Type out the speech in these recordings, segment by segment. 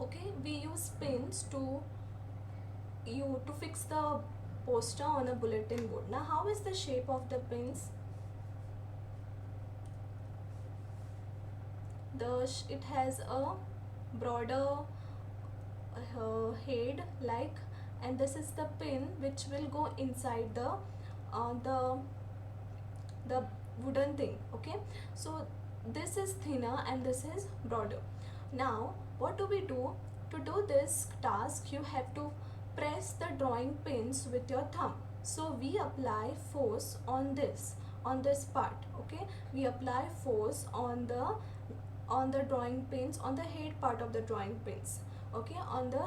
Okay, we use pins to fix the poster on a bulletin board. Now how is the shape of the pins? It has a broader head like, and this is the pin which will go inside uh, the the wooden thing. Okay, so this is thinner and this is broader. Now what do we do? To do this task you have to press the drawing pins with your thumb. So we apply force on this part. Okay, we apply force on the drawing pins, on the head part of the drawing pins. Okay, on the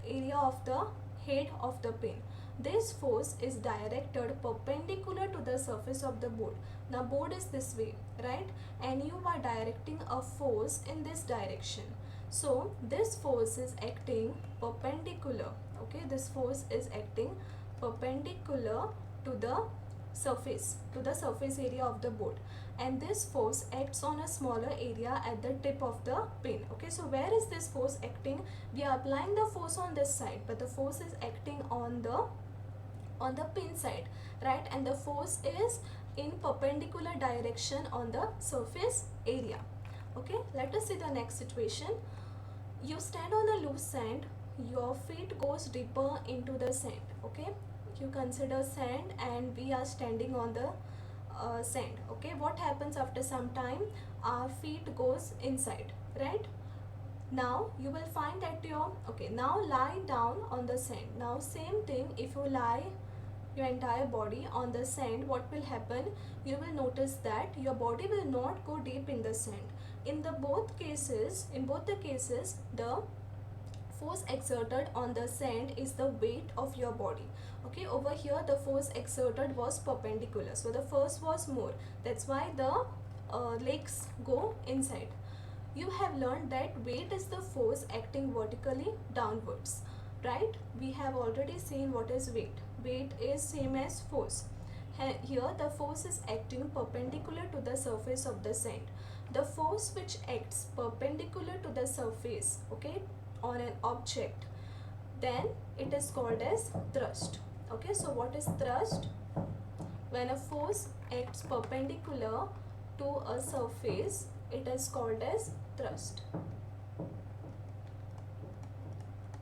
area of the head of the pin. This force is directed perpendicular to the surface of the board. Now board is this way, right? And you are directing a force in this direction. So this force is acting perpendicular. Okay, this force is acting perpendicular to the surface area of the board, and this force acts on a smaller area at the tip of the pin. Okay, so where is this force acting? We are applying the force on this side, but the force is acting on the pin side, right? And the force is in perpendicular direction on the surface area. Okay, let us see the next situation. You stand on the loose sand, your feet goes deeper into the sand. Okay, you consider sand and we are standing on the sand. Okay, what happens after some time? Our feet goes inside, right? Now you will find that now lie down on the sand. Now same thing, if you lie your entire body on the sand, what will happen? You will notice that your body will not go deep in the sand. In both the cases, the force exerted on the sand is the weight of your body. Okay, over here the force exerted was perpendicular, so the force was more. That's why the legs go inside. You have learned that weight is the force acting vertically downwards, right? We have already seen what is weight. Weight is same as force. Here the force is acting perpendicular to the surface of the sand. The force which acts perpendicular to the surface, okay, on an object, then it is called as thrust. Okay, so what is thrust? When a force acts perpendicular to a surface, it is called as thrust.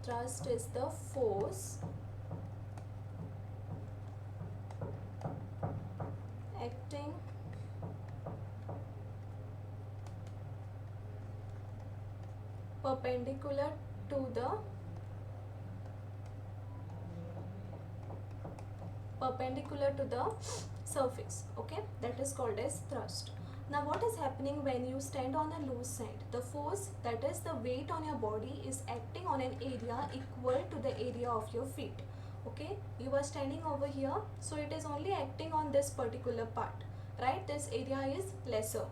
Thrust is the force acting perpendicular to the surface. Okay, that is called as thrust. Now what is happening when you stand on a loose sand? The force, that is the weight on your body, is acting on an area equal to the area of your feet. Okay, you are standing over here, so it is only acting on this particular part, right? This area is lesser.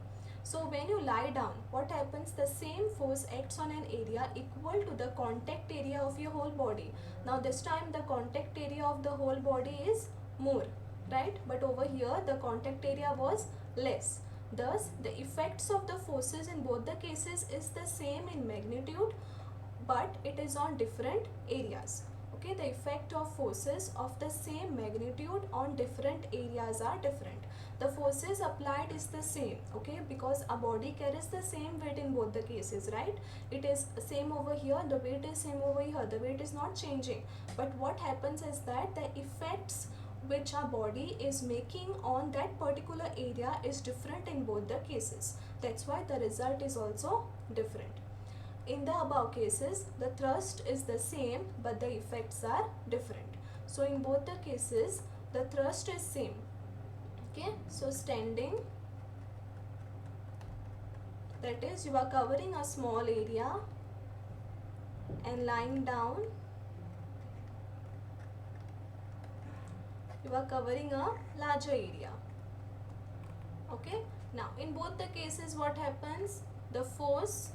So when you lie down, what happens? The same force acts on an area equal to the contact area of your whole body. Now this time the contact area of the whole body is more, right? But over here the contact area was less. Thus the effects of the forces in both the cases is the same in magnitude, but it is on different areas. Okay, the effect of forces of the same magnitude on different areas are different. The forces applied is the same, okay, because a body carries the same weight in both the cases, right? It is same over here, the weight is same over here, the weight is not changing. But what happens is that the effects which our body is making on that particular area is different in both the cases. That's why the result is also different. In the above cases, the thrust is the same but the effects are different. So in both the cases, the thrust is same. Okay, so standing, that is you are covering a small area, and lying down, you are covering a larger area. Okay, now in both the cases what happens? The force,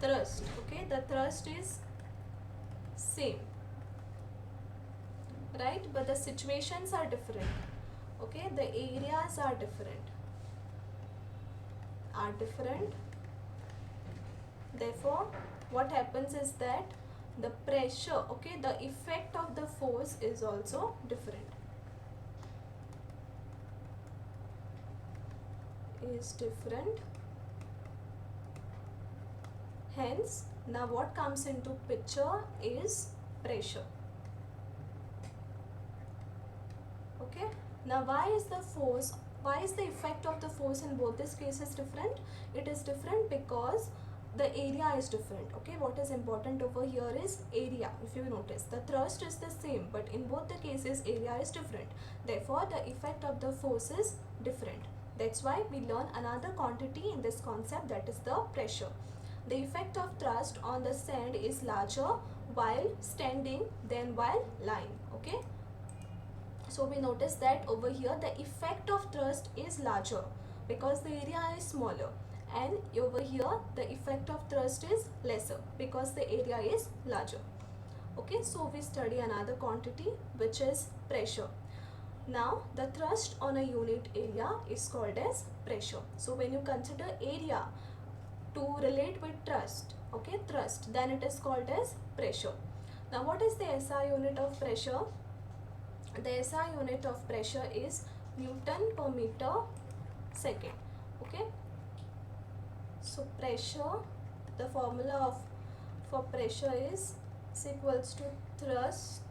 thrust, okay, the thrust is same, right? But the situations are different. Okay, the areas are different. Therefore, what happens is that the pressure, okay, the effect of the force is also different. Is different. Hence, now what comes into picture is pressure. Okay. Now, why is the effect of the force in both these cases different? It is different because the area is different. Okay, what is important over here is area. If you notice, the thrust is the same, but in both the cases area is different. Therefore, the effect of the force is different. That's why we learn another quantity in this concept, that is the pressure. The effect of thrust on the sand is larger while standing than while lying. Okay. So we notice that over here the effect of thrust is larger because the area is smaller, and over here the effect of thrust is lesser because the area is larger. Okay, so we study another quantity, which is pressure. Now the thrust on a unit area is called as pressure. So when you consider area to relate with thrust, then it is called as pressure. Now what is the SI unit of pressure? The SI unit of pressure is Newton per meter second. Okay. So pressure, the formula for pressure is equals to thrust,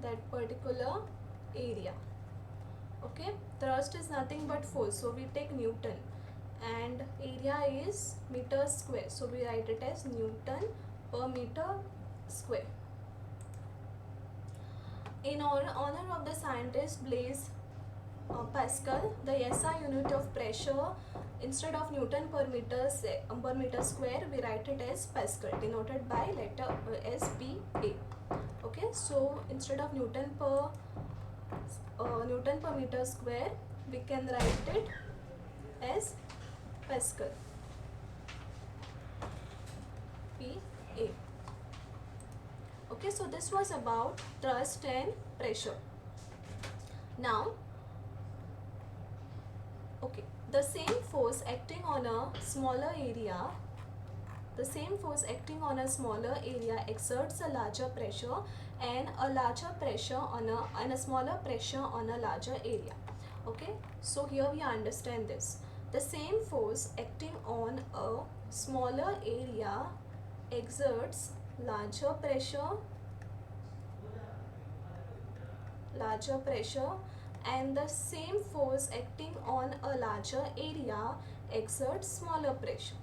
that particular area. Okay. Thrust is nothing but force, so we take Newton, and area is meter square, so we write it as Newton per meter square. In honor of the scientist Blaise Pascal, the SI unit of pressure, instead of Newton per meter square, we write it as Pascal, denoted by letter SPA. Okay, so instead of Newton per meter square, we can write it as Pascal. PA. Okay, so this was about thrust and pressure. Now, okay, the same force acting on a smaller area, exerts a larger pressure and a smaller pressure on a larger area. Okay, so here we understand this. The same force acting on a smaller area exerts larger pressure, and the same force acting on a larger area exerts smaller pressure.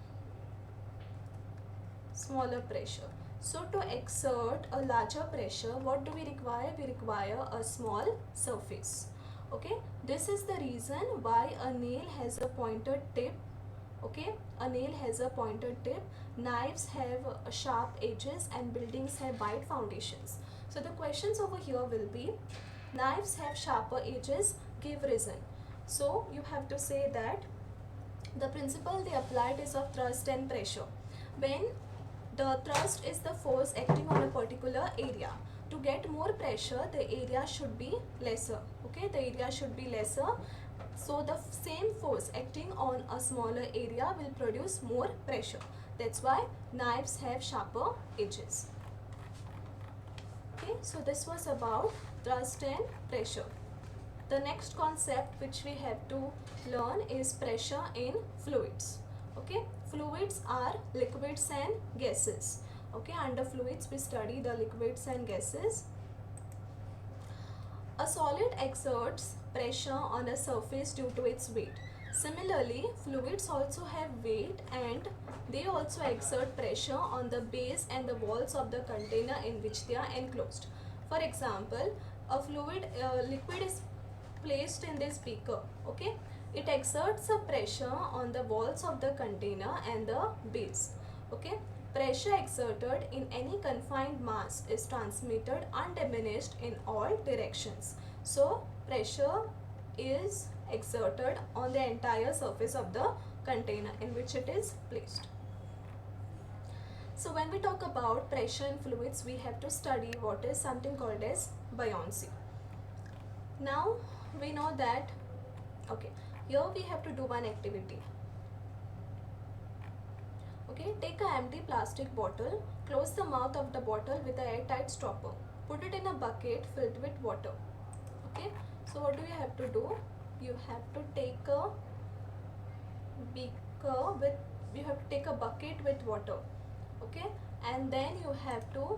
So to exert a larger pressure, what do we require? We require a small surface. Okay, this is the reason why a nail has a pointed tip. Okay, a nail has a pointed tip, knives have sharp edges, and buildings have wide foundations. So the questions over here will be, knives have sharper edges, give reason. So you have to say that the principle they applied is of thrust and pressure. When the thrust is the force acting on a particular area, to get more pressure the area should be lesser. Okay, the area should be lesser, so the same force acting on a smaller area will produce more pressure. That's why knives have sharper edges. Okay, so this was about thrust and pressure. The next concept which we have to learn is pressure in fluids. Okay, fluids are liquids and gases. Okay, under fluids we study the liquids and gases. A solid exerts pressure on a surface due to its weight. Similarly, fluids also have weight and they also exert pressure on the base and the walls of the container in which they are enclosed. For example, a liquid is placed in this beaker. Okay, it exerts a pressure on the walls of the container and the base. Okay, pressure exerted in any confined mass is transmitted undiminished in all directions. So pressure is exerted on the entire surface of the container in which it is placed. So when we talk about pressure in fluids, we have to study what is something called as buoyancy. Now we know that, okay, here we have to do one activity. Okay, take an empty plastic bottle, close the mouth of the bottle with an airtight stopper. Put it in a bucket filled with water. Okay, so what do you have to do? You have to take a beaker with, you have to take a bucket with water. Okay, and then you have to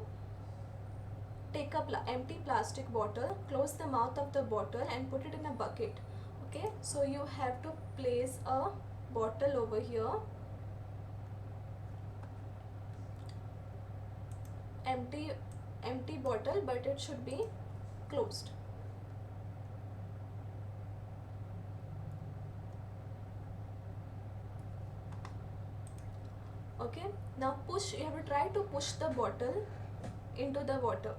take a empty plastic bottle, close the mouth of the bottle and put it in a bucket. Okay, so you have to place a bottle over here, empty bottle, but it should be closed. Okay, now push, you have to try to push the bottle into the water.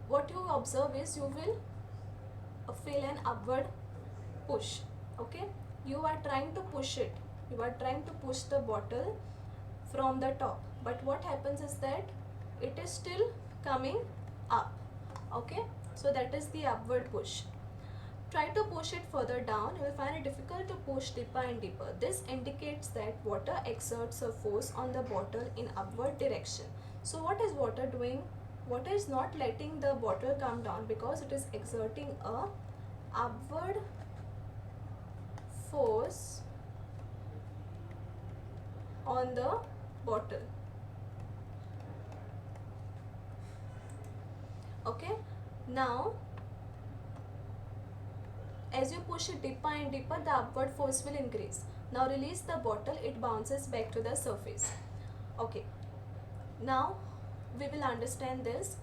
What you observe is you will feel an upward push. Okay, you are trying to push it, you are trying to push the bottle from the top, but what happens is that it is still coming up. Okay, so that is the upward push. Try to push it further down, you will find it difficult to push deeper and deeper. This indicates that water exerts a force on the bottle in upward direction. So what is water doing? Water is not letting the bottle come down because it is exerting a upward force on the bottle. Okay, now as you push it deeper and deeper, the upward force will increase. Now release the bottle, it bounces back to the surface. Okay, now we will understand this.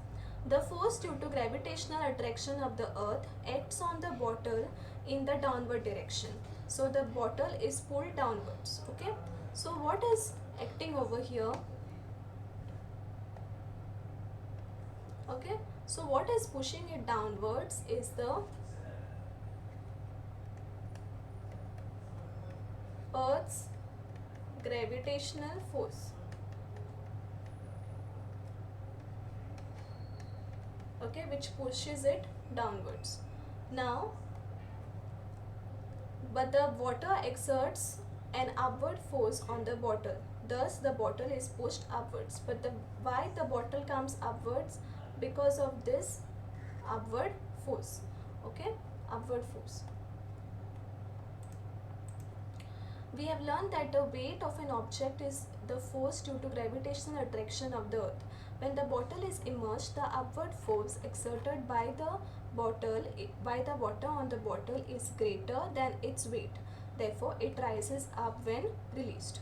The force due to gravitational attraction of the earth acts on the bottle in the downward direction. So the bottle is pulled downwards. Okay, so what is acting over here? Okay, so what is pushing it downwards is the Earth's gravitational force. Okay, which pushes it downwards. Now, but the water exerts an upward force on the bottle. Thus, the bottle is pushed upwards. But why the bottle comes upwards? Because of this upward force. Okay, upward force. We have learned that the weight of an object is the force due to gravitational attraction of the earth. When the bottle is immersed, the upward force exerted by the water on the bottle is greater than its weight. Therefore, it rises up when released.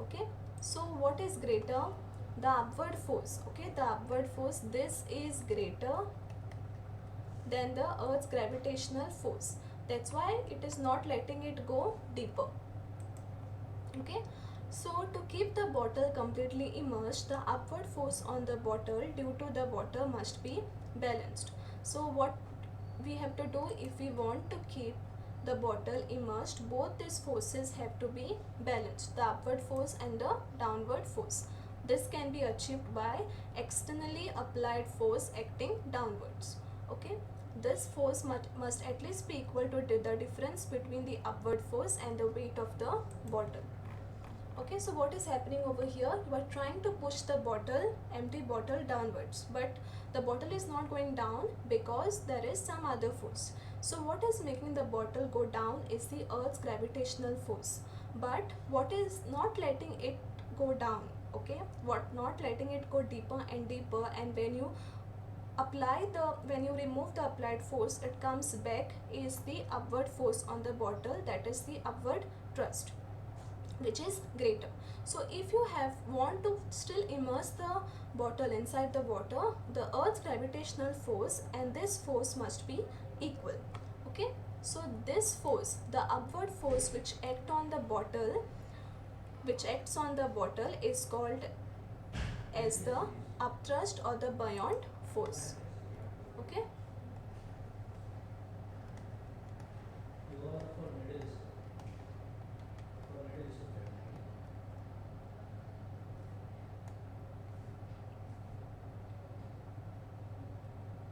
Okay. So, what is greater? The upward force. Okay, the upward force. This is greater than the Earth's gravitational force. That's why it is not letting it go deeper. Okay, so to keep the bottle completely immersed, the upward force on the bottle due to the water must be balanced. So what we have to do, if we want to keep the bottle immersed, both these forces have to be balanced, the upward force and the downward force. This can be achieved by externally applied force acting downwards. Okay, this force must at least be equal to the difference between the upward force and the weight of the bottle. Okay, so what is happening over here? You are trying to push the bottle, empty bottle, downwards, but the bottle is not going down because there is some other force. So what is making the bottle go down is the Earth's gravitational force. But what is not letting it go down? Okay, what not letting it go deeper and deeper, and when you remove the applied force, it comes back, is the upward force on the bottle, that is the upward thrust, which is greater. So if you want to still immerse the bottle inside the water, the Earth's gravitational force and this force must be equal. Okay, so this force, the upward force which acts on the bottle, is called as the upthrust or the buoyant force. Okay.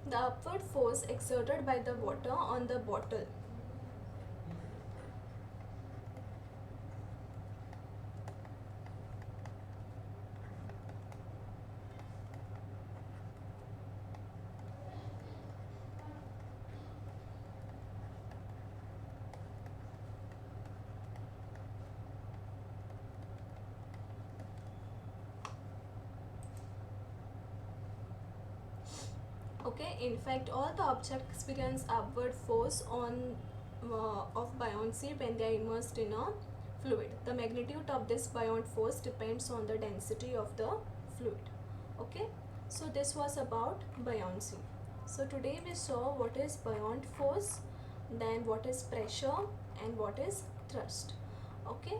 The upward force exerted by the water on the bottle Okay, in fact all the objects experience upward force on of buoyancy when they are immersed in a fluid. The magnitude of this buoyant force depends on the density of the fluid. Okay, so this was about buoyancy. So today we saw what is buoyant force, then what is pressure, and what is thrust. Okay,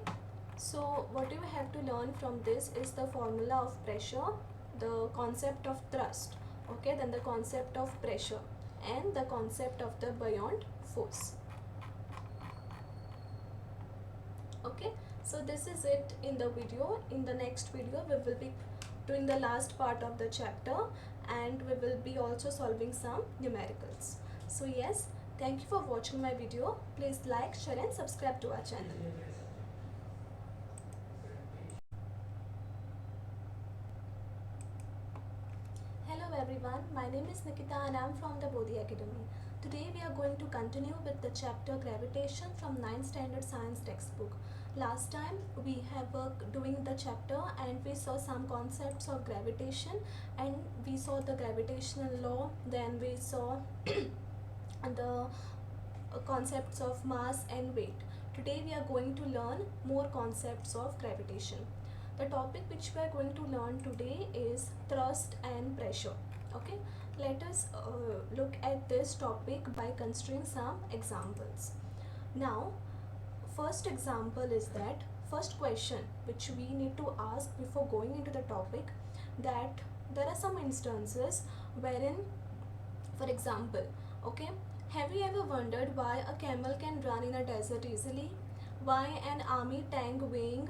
so what you have to learn from this is the formula of pressure, the concept of thrust, okay, then the concept of pressure and the concept of the buoyant force. Okay, so this is it in the video. In the next video we will be doing the last part of the chapter, and we will be also solving some numericals. So yes, thank you for watching my video. Please like, share and subscribe to our channel. Hello everyone, my name is Nikita and I am from the Bodhi Academy. Today we are going to continue with the chapter Gravitation from 9th Standard Science textbook. Last time we have doing the chapter and we saw some concepts of gravitation, and we saw the gravitational law, then we saw the concepts of mass and weight. Today we are going to learn more concepts of gravitation. The topic which we are going to learn today is thrust and pressure. Okay, let us look at this topic by considering some examples. Now, first example is that first question which we need to ask before going into the topic, that there are some instances wherein, for example, okay, have you ever wondered why a camel can run in a desert easily? Why an army tank weighing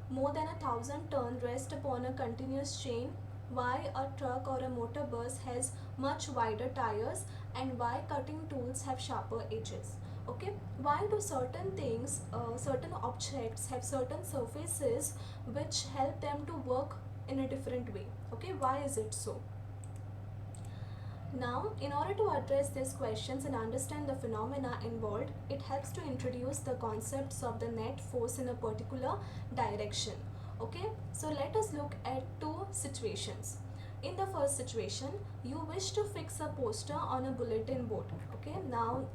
more than 1,000 tons rests upon a continuous chain? Why a truck or a motor bus has much wider tires? And why cutting tools have sharper edges? Okay, why do certain things, certain objects have certain surfaces which help them to work in a different way? Okay, why is it so? Now, in order to address these questions and understand the phenomena involved, it helps to introduce the concepts of the net force in a particular direction. Okay, so let us look at two situations. In the first situation, you wish to fix a poster on a bulletin board. Okay, now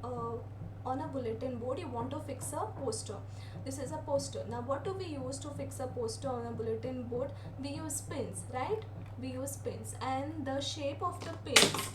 on a bulletin board you want to fix a poster. This is a poster. Now what do we use to fix a poster on a bulletin board? We use pins, right? We use pins, and the shape of the pins